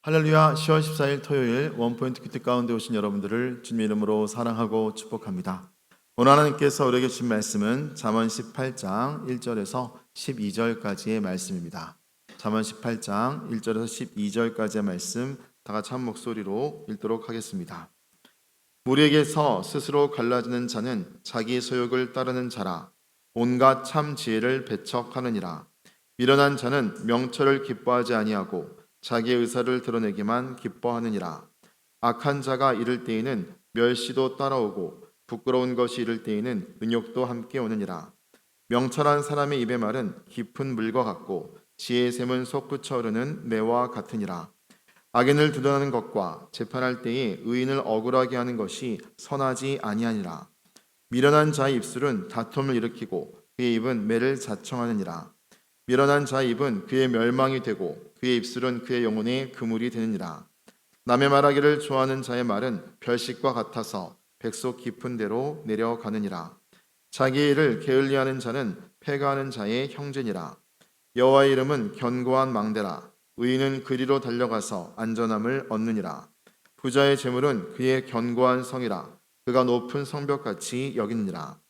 할렐루야. 10월 14일 토요일 원포인트 큐티 가운데 오신 여러분들을 주님의 이름으로 사랑하고 축복합니다. 오늘 하나님께서 우리에게 주신 말씀은 잠언 18장 1절에서 12절까지의 말씀입니다. 잠언 18장 1절에서 12절까지의 말씀 다 같이 한 목소리로 읽도록 하겠습니다. 무리에게서 스스로 갈라지는 자는 자기 소욕을 따르는 자라. 온갖 참 지혜를 배척하느니라. 미련한 자는 명철을 기뻐하지 아니하고 자기의 의사를 드러내기만 기뻐하느니라. 악한 자가 이를 때에는 멸시도 따라오고 부끄러운 것이 이를 때에는 은욕도 함께 오느니라. 명철한 사람의 입의 말은 깊은 물과 같고 지혜의 샘은 솟구쳐 흐르는 매와 같으니라. 악인을 두둔하는 것과 재판할 때에 의인을 억울하게 하는 것이 선하지 아니하니라. 미련한 자의 입술은 다툼을 일으키고 그의 입은 매를 자청하느니라. 미련한 자의 입은 그의 멸망이 되고 그의 입술은 그의 영혼의 그물이 되느니라. 남의 말하기를 좋아하는 자의 말은 별식과 같아서 백속 깊은 데로 내려가느니라. 자기의 일을 게을리하는 자는 패가하는 자의 형제니라. 여호와의 이름은 견고한 망대라. 의인은 그리로 달려가서 안전함을 얻느니라. 부자의 재물은 그의 견고한 성이라. 그가 높은 성벽같이 여기느니라.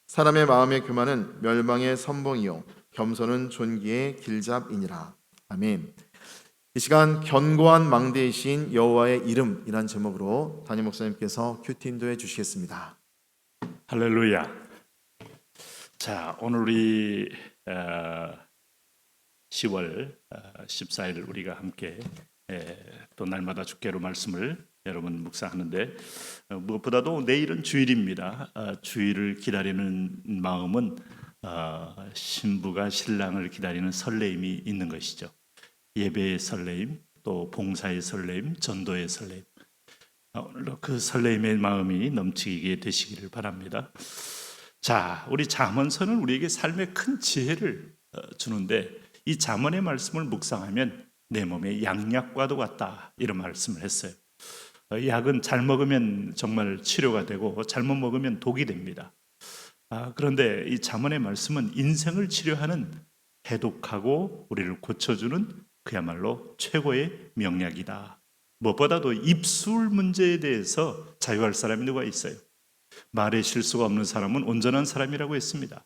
사람의 마음의 교만은 멸망의 선봉이요 겸손은 존귀의 길잡이니라. 아멘. 이 시간 견고한 망대이신 여호와의 이름이란 제목으로 담임 목사님께서 큐티 인도해 주시겠습니다. 할렐루야. 자, 오늘 우리 10월 14일 우리가 함께 또 날마다 주께로 말씀을 여러분 묵상하는데 무엇보다도 내일은 주일입니다. 주일을 기다리는 마음은 신부가 신랑을 기다리는 설레임이 있는 것이죠. 예배의 설레임, 또 봉사의 설레임, 전도의 설레임. 오늘도 그 설레임의 마음이 넘치게 되시기를 바랍니다. 자, 우리 잠언서는 우리에게 삶의 큰 지혜를 주는데 이 잠언의 말씀을 묵상하면 내 몸에 양약과도 같다 이런 말씀을 했어요. 약은 잘 먹으면 정말 치료가 되고 잘못 먹으면 독이 됩니다. 그런데 이 잠언의 말씀은 인생을 치료하는 해독하고 우리를 고쳐주는 그야말로 최고의 명약이다. 무엇보다도 입술 문제에 대해서 자유할 사람이 누가 있어요? 말에 실수가 없는 사람은 온전한 사람이라고 했습니다.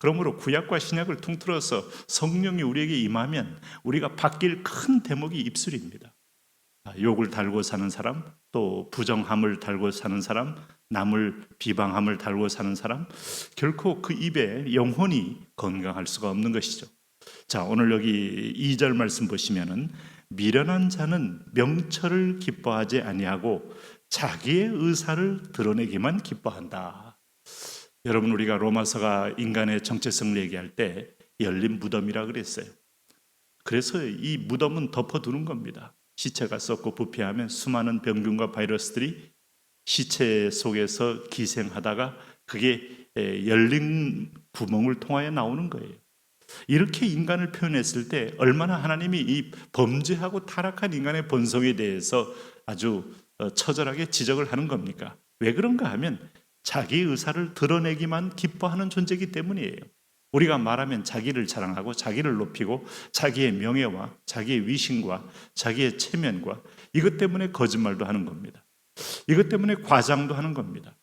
그러므로 구약과 신약을 통틀어서 성령이 우리에게 임하면 우리가 바뀔 큰 대목이 입술입니다. 욕을 달고 사는 사람, 또 부정함을 달고 사는 사람, 남을 비방함을 달고 사는 사람, 결코 그 입에 영혼이 건강할 수가 없는 것이죠. 자, 오늘 여기 2절 말씀 보시면은 미련한 자는 명철을 기뻐하지 아니하고 자기의 의사를 드러내기만 기뻐한다. 여러분, 우리가 로마서가 인간의 정체성을 얘기할 때 열린 무덤이라 그랬어요. 그래서 이 무덤은 덮어두는 겁니다. 시체가 썩고 부패하면 수많은 병균과 바이러스들이 시체 속에서 기생하다가 그게 열린 구멍을 통하여 나오는 거예요. 이렇게 인간을 표현했을 때 얼마나 하나님이 이 범죄하고 타락한 인간의 본성에 대해서 아주 처절하게 지적을 하는 겁니까? 왜 그런가 하면 자기 의사를 드러내기만 기뻐하는 존재이기 때문이에요. 우리가 말하면 자기를 자랑하고 자기를 높이고 자기의 명예와 자기의 위신과 자기의 체면과 이것 때문에 거짓말도 하는 겁니다. 이것 때문에 과장도 하는 겁니다.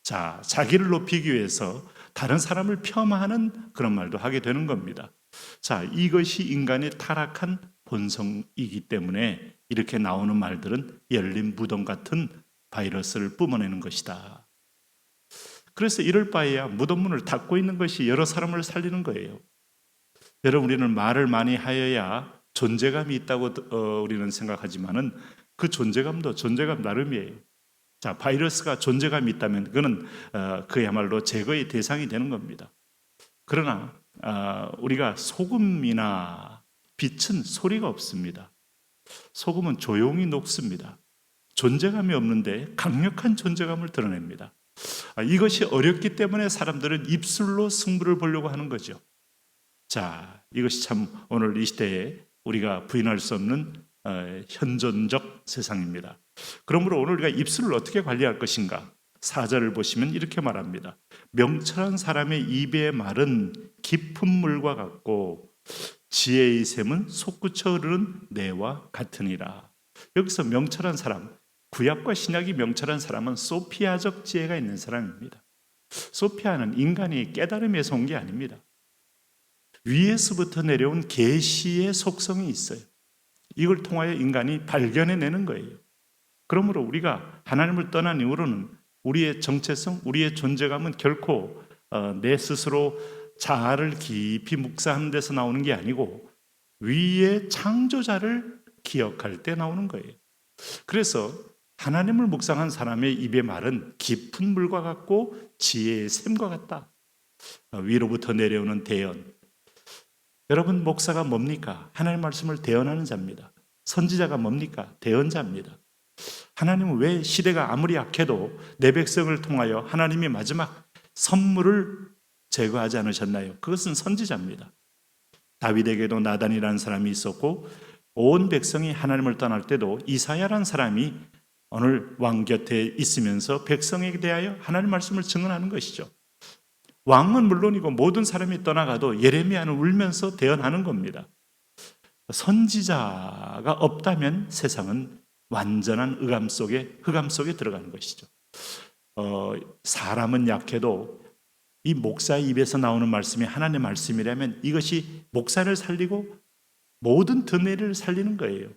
자, 자기를 높이기 위해서 다른 사람을 폄하하는 그런 말도 하게 되는 겁니다. 자, 이것이 인간의 타락한 본성이기 때문에 이렇게 나오는 말들은 열린 무덤 같은 바이러스를 뿜어내는 것이다. 그래서 이럴 바에야 무덤 문을 닫고 있는 것이 여러 사람을 살리는 거예요. 여러분, 우리는 말을 많이 하여야 존재감이 있다고 우리는 생각하지만은 그 존재감도 존재감 나름이에요. 자, 바이러스가 존재감이 있다면 그거는 그야말로 제거의 대상이 되는 겁니다. 그러나 우리가 소금이나 빛은 소리가 없습니다. 소금은 조용히 녹습니다. 존재감이 없는데 강력한 존재감을 드러냅니다. 이것이 어렵기 때문에 사람들은 입술로 승부를 보려고 하는 거죠. 자, 이것이 참 오늘 이 시대에 우리가 부인할 수 없는 현존적 세상입니다. 그러므로 오늘 우리가 입술을 어떻게 관리할 것인가? 4절을 보시면 이렇게 말합니다. 명철한 사람의 입의 말은 깊은 물과 같고 지혜의 샘은 솟구쳐 흐르는 내와 같으니라. 여기서 명철한 사람, 구약과 신약이 명철한 사람은 소피아적 지혜가 있는 사람입니다. 소피아는 인간이 깨달음에서 온 게 아닙니다. 위에서부터 내려온 계시의 속성이 있어요. 이걸 통하여 인간이 발견해내는 거예요. 그러므로 우리가 하나님을 떠난 이후로는 우리의 정체성, 우리의 존재감은 결코 내 스스로 자아를 깊이 묵상하는 데서 나오는 게 아니고 위의 창조자를 기억할 때 나오는 거예요. 그래서 하나님을 묵상한 사람의 입의 말은 깊은 물과 같고 지혜의 샘과 같다. 위로부터 내려오는 대언. 여러분, 목사가 뭡니까? 하나님의 말씀을 대언하는 자입니다. 선지자가 뭡니까? 대언자입니다. 하나님은 왜 시대가 아무리 악해도 내 백성을 통하여 하나님이 마지막 선물을 제거하지 않으셨나요? 그것은 선지자입니다. 다윗에게도 나단이라는 사람이 있었고 온 백성이 하나님을 떠날 때도 이사야라는 사람이 오늘 왕 곁에 있으면서 백성에게 대하여 하나님의 말씀을 증언하는 것이죠. 왕은 물론이고 모든 사람이 떠나가도 예레미야는 울면서 대언하는 겁니다. 선지자가 없다면 세상은 완전한 흑암 속에 들어가는 것이죠. 사람은 약해도 이 목사의 입에서 나오는 말씀이 하나님의 말씀이라면 이것이 목사를 살리고 모든 드네를 살리는 거예요.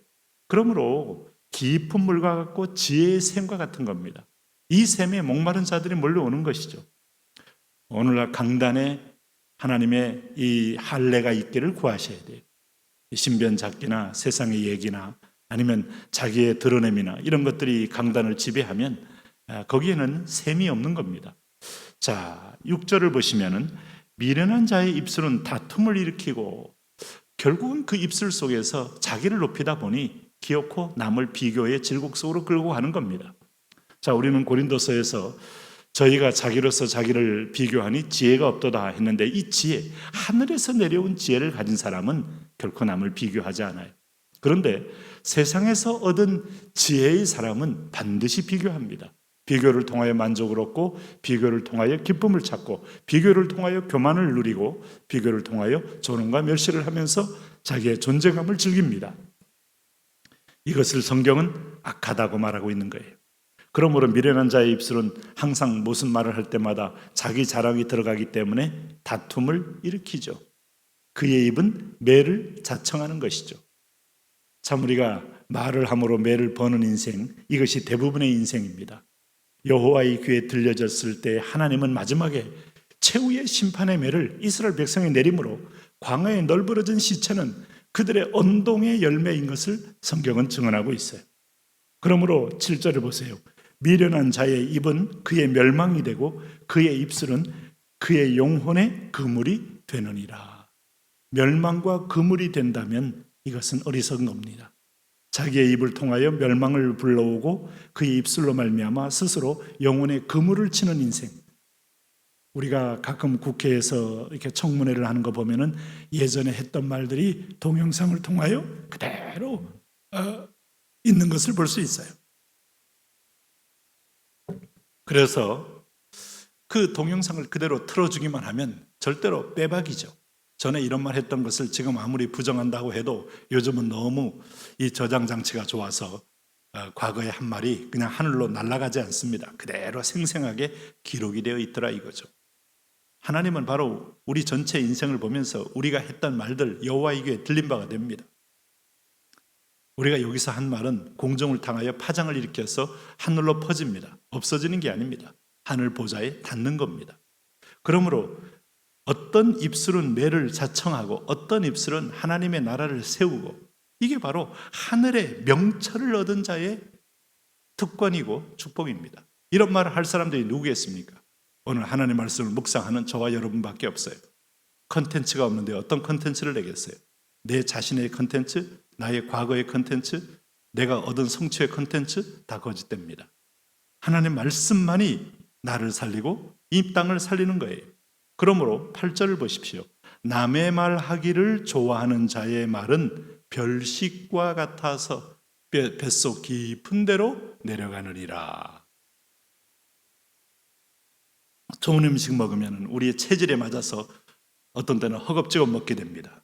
그러므로 깊은 물과 같고 지혜의 샘과 같은 겁니다. 이 샘에 목마른 자들이 몰려오는 것이죠. 오늘날 강단에 하나님의 이 할례가 있기를 구하셔야 돼요. 신변 잡기나 세상의 얘기나 아니면 자기의 드러냄이나 이런 것들이 강단을 지배하면 거기에는 샘이 없는 겁니다. 자, 6절을 보시면은 미련한 자의 입술은 다툼을 일으키고 결국은 그 입술 속에서 자기를 높이다 보니 기어코 남을 비교의 질곡 속으로 끌고 가는 겁니다. 자, 우리는 고린도서에서 저희가 자기로서 자기를 비교하니 지혜가 없도다 했는데 이 지혜, 하늘에서 내려온 지혜를 가진 사람은 결코 남을 비교하지 않아요. 그런데 세상에서 얻은 지혜의 사람은 반드시 비교합니다. 비교를 통하여 만족을 얻고 비교를 통하여 기쁨을 찾고 비교를 통하여 교만을 누리고 비교를 통하여 존엄과 멸시를 하면서 자기의 존재감을 즐깁니다. 이것을 성경은 악하다고 말하고 있는 거예요. 그러므로 미련한 자의 입술은 항상 무슨 말을 할 때마다 자기 자랑이 들어가기 때문에 다툼을 일으키죠. 그의 입은 매를 자청하는 것이죠. 참 우리가 말을 함으로 매를 버는 인생, 이것이 대부분의 인생입니다. 여호와의 귀에 들려졌을 때 하나님은 마지막에 최후의 심판의 매를 이스라엘 백성에 내림으로 광야에 널브러진 시체는 그들의 언동의 열매인 것을 성경은 증언하고 있어요. 그러므로 7절을 보세요. 미련한 자의 입은 그의 멸망이 되고 그의 입술은 그의 영혼의 그물이 되느니라. 멸망과 그물이 된다면 이것은 어리석은 겁니다. 자기의 입을 통하여 멸망을 불러오고 그의 입술로 말미암아 스스로 영혼의 그물을 치는 인생. 우리가 가끔 국회에서 이렇게 청문회를 하는 거 보면은 예전에 했던 말들이 동영상을 통하여 그대로 있는 것을 볼 수 있어요. 그래서 그 동영상을 그대로 틀어주기만 하면 절대로 빼박이죠. 전에 이런 말 했던 것을 지금 아무리 부정한다고 해도 요즘은 너무 이 저장 장치가 좋아서 과거의 한 말이 그냥 하늘로 날아가지 않습니다. 그대로 생생하게 기록이 되어 있더라 이거죠. 하나님은 바로 우리 전체 인생을 보면서 우리가 했던 말들 여호와의 귀에 들린 바가 됩니다. 우리가 여기서 한 말은 공정을 당하여 파장을 일으켜서 하늘로 퍼집니다. 없어지는 게 아닙니다. 하늘 보좌에 닿는 겁니다. 그러므로 어떤 입술은 매를 자청하고 어떤 입술은 하나님의 나라를 세우고 이게 바로 하늘의 명철을 얻은 자의 특권이고 축복입니다. 이런 말을 할 사람들이 누구겠습니까? 오늘 하나님의 말씀을 묵상하는 저와 여러분밖에 없어요. 컨텐츠가 없는데 어떤 컨텐츠를 내겠어요? 내 자신의 컨텐츠, 나의 과거의 컨텐츠, 내가 얻은 성취의 컨텐츠 다 거짓됩니다. 하나님의 말씀만이 나를 살리고 이 땅을 살리는 거예요. 그러므로 8절을 보십시오. 남의 말 하기를 좋아하는 자의 말은 별식과 같아서 뱃속 깊은 데로 내려가느니라. 좋은 음식 먹으면 우리의 체질에 맞아서 어떤 때는 허겁지겁 먹게 됩니다.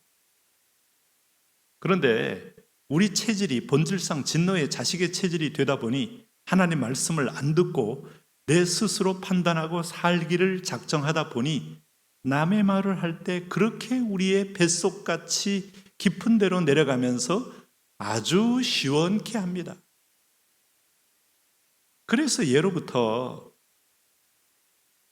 그런데 우리 체질이 본질상 진노의 자식의 체질이 되다 보니 하나님 말씀을 안 듣고 내 스스로 판단하고 살기를 작정하다 보니 남의 말을 할 때 그렇게 우리의 뱃속같이 깊은 데로 내려가면서 아주 시원케 합니다. 그래서 예로부터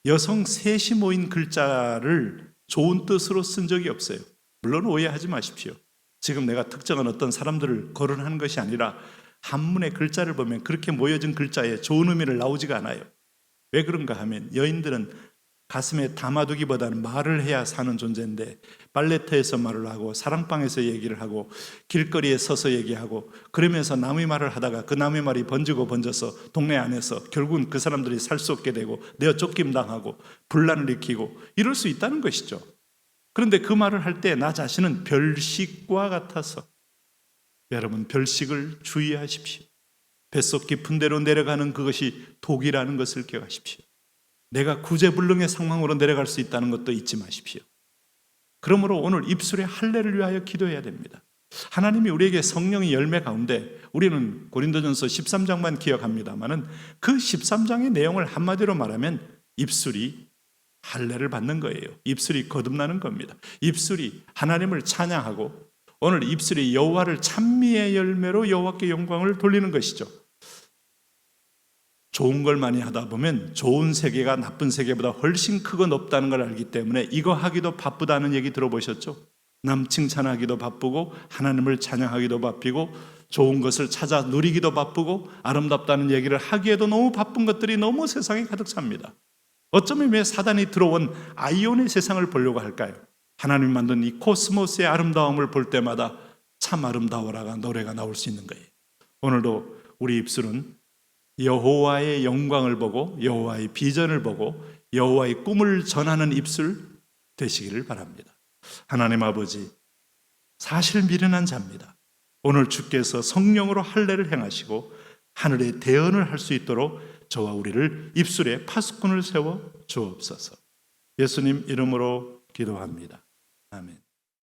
여성 셋이 모인 글자를 좋은 뜻으로 쓴 적이 없어요. 물론 오해하지 마십시오. 지금 내가 특정한 어떤 사람들을 거론하는 것이 아니라 한문의 글자를 보면 그렇게 모여진 글자에 좋은 의미를 나오지가 않아요. 왜 그런가 하면 여인들은 가슴에 담아두기보다는 말을 해야 사는 존재인데 빨래터에서 말을 하고 사랑방에서 얘기를 하고 길거리에 서서 얘기하고 그러면서 남의 말을 하다가 그 남의 말이 번지고 번져서 동네 안에서 결국은 그 사람들이 살 수 없게 되고 내어 쫓김당하고 분란을 일으키고 이럴 수 있다는 것이죠. 그런데 그 말을 할 때 나 자신은 별식과 같아서 여러분 별식을 주의하십시오. 뱃속 깊은 데로 내려가는 그것이 독이라는 것을 기억하십시오. 내가 구제불능의 상황으로 내려갈 수 있다는 것도 잊지 마십시오. 그러므로 오늘 입술의 할례를 위하여 기도해야 됩니다. 하나님이 우리에게 성령의 열매 가운데 우리는 고린도전서 13장만 기억합니다마는 그 13장의 내용을 한마디로 말하면 입술이 할례를 받는 거예요. 입술이 거듭나는 겁니다. 입술이 하나님을 찬양하고 오늘 입술이 여호와를 찬미의 열매로 여호와께 영광을 돌리는 것이죠. 좋은 걸 많이 하다 보면 좋은 세계가 나쁜 세계보다 훨씬 크고 높다는 걸 알기 때문에 이거 하기도 바쁘다는 얘기 들어보셨죠? 남 칭찬하기도 바쁘고 하나님을 찬양하기도 바쁘고 좋은 것을 찾아 누리기도 바쁘고 아름답다는 얘기를 하기에도 너무 바쁜 것들이 너무 세상에 가득 찹니다. 어쩌면 왜 사단이 들어온 아이온의 세상을 보려고 할까요? 하나님 만든 이 코스모스의 아름다움을 볼 때마다 참 아름다워라가 노래가 나올 수 있는 거예요. 오늘도 우리 입술은 여호와의 영광을 보고 여호와의 비전을 보고 여호와의 꿈을 전하는 입술 되시기를 바랍니다. 하나님 아버지, 사실 미련한 자입니다. 오늘 주께서 성령으로 할례를 행하시고 하늘의 대언을 할 수 있도록 저와 우리를 입술에 파수꾼을 세워 주옵소서. 예수님 이름으로 기도합니다. 아멘.